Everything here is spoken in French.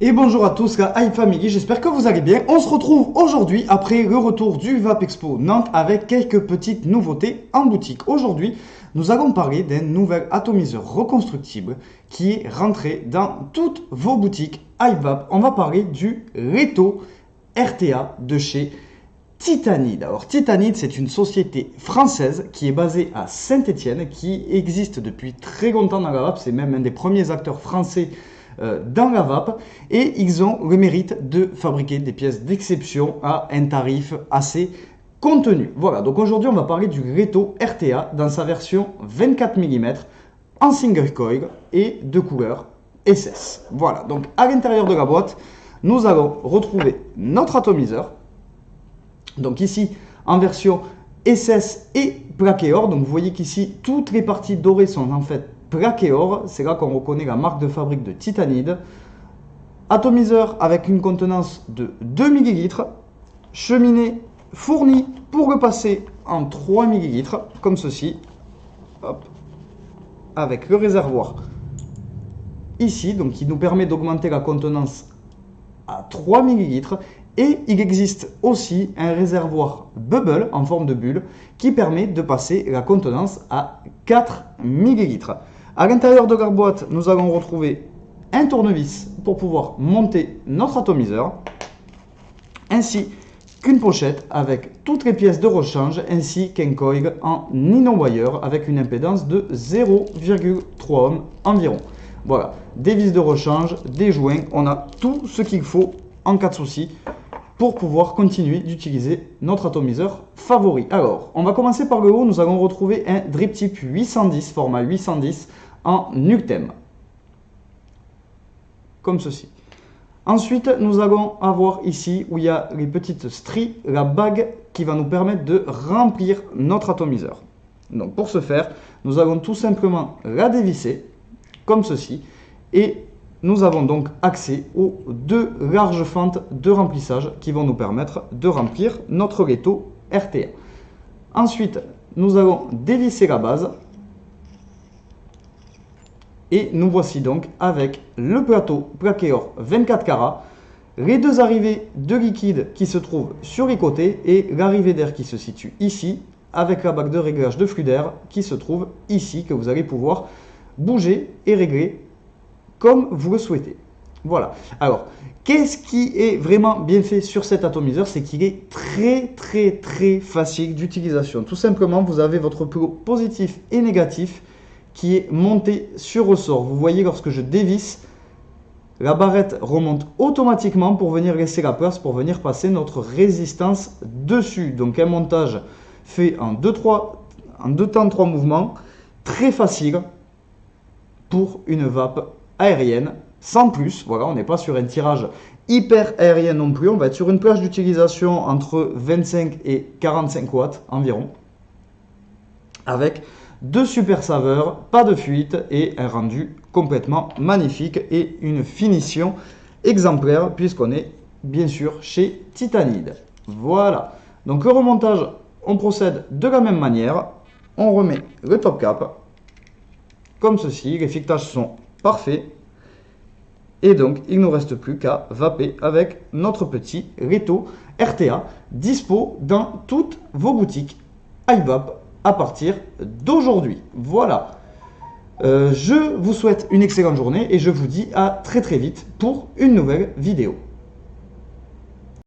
Et bonjour à tous la Hype Family, j'espère que vous allez bien. On se retrouve aujourd'hui après le retour du VAP Expo Nantes avec quelques petites nouveautés en boutique. Aujourd'hui, nous allons parler d'un nouvel atomiseur reconstructible qui est rentré dans toutes vos boutiques iVap. On va parler du Reto RTA de chez Titanide. Alors Titanide, c'est une société française qui est basée à Saint-Étienne, qui existe depuis très longtemps dans la VAP. C'est même un des premiers acteurs français dans la VAP, et ils ont le mérite de fabriquer des pièces d'exception à un tarif assez contenu. Voilà, donc aujourd'hui on va parler du Reto RTA dans sa version 24 mm en single coil et de couleur SS. Voilà, donc à l'intérieur de la boîte, nous allons retrouver notre atomiseur. Donc ici, en version SS et plaqué or, donc vous voyez qu'ici, toutes les parties dorées sont en fait plaqué or, c'est là qu'on reconnaît la marque de fabrique de Titanide. Atomiseur avec une contenance de 2 ml, cheminée fournie pour le passer en 3 ml, comme ceci. Hop. Avec le réservoir ici, donc qui nous permet d'augmenter la contenance à 3 ml. Et il existe aussi un réservoir bubble en forme de bulle qui permet de passer la contenance à 4 ml. À l'intérieur de la boîte, nous allons retrouver un tournevis pour pouvoir monter notre atomiseur, ainsi qu'une pochette avec toutes les pièces de rechange, ainsi qu'un coil en nylon wire avec une impédance de 0,3 ohm environ. Voilà, des vis de rechange, des joints, on a tout ce qu'il faut en cas de souci pour pouvoir continuer d'utiliser notre atomiseur favori. Alors, on va commencer par le haut, nous allons retrouver un drip type 810, format 810 en ULTEM, comme ceci. Ensuite, nous allons avoir ici, où il y a les petites stries, la bague qui va nous permettre de remplir notre atomiseur. Donc pour ce faire, nous allons tout simplement la dévisser, comme ceci, et nous avons donc accès aux deux larges fentes de remplissage qui vont nous permettre de remplir notre Reto RTA. Ensuite, nous allons dévisser la base. Et nous voici donc avec le plateau plaqué or 24 carats, les deux arrivées de liquide qui se trouvent sur les côtés et l'arrivée d'air qui se situe ici, avec la bague de réglage de flux d'air qui se trouve ici, que vous allez pouvoir bouger et régler comme vous le souhaitez. Voilà. Alors, qu'est-ce qui est vraiment bien fait sur cet atomiseur? C'est qu'il est très facile d'utilisation. Tout simplement, vous avez votre plot positif et négatif qui est monté sur ressort. Vous voyez, lorsque je dévisse, la barrette remonte automatiquement pour venir laisser la place, pour venir passer notre résistance dessus. Donc un montage fait en deux temps, 3 mouvements, très facile pour une vape aérienne, sans plus. Voilà, on n'est pas sur un tirage hyper aérien non plus, on va être sur une plage d'utilisation entre 25 et 45 watts environ, avec de super saveurs, pas de fuite et un rendu complètement magnifique et une finition exemplaire puisqu'on est bien sûr chez Titanide. Voilà, donc le remontage, on procède de la même manière, on remet le top cap comme ceci, les fictages sont parfaits et donc il ne nous reste plus qu'à vaper avec notre petit Reto RTA dispo dans toutes vos boutiques iVap à partir d'aujourd'hui. Voilà, je vous souhaite une excellente journée et je vous dis à très vite pour une nouvelle vidéo.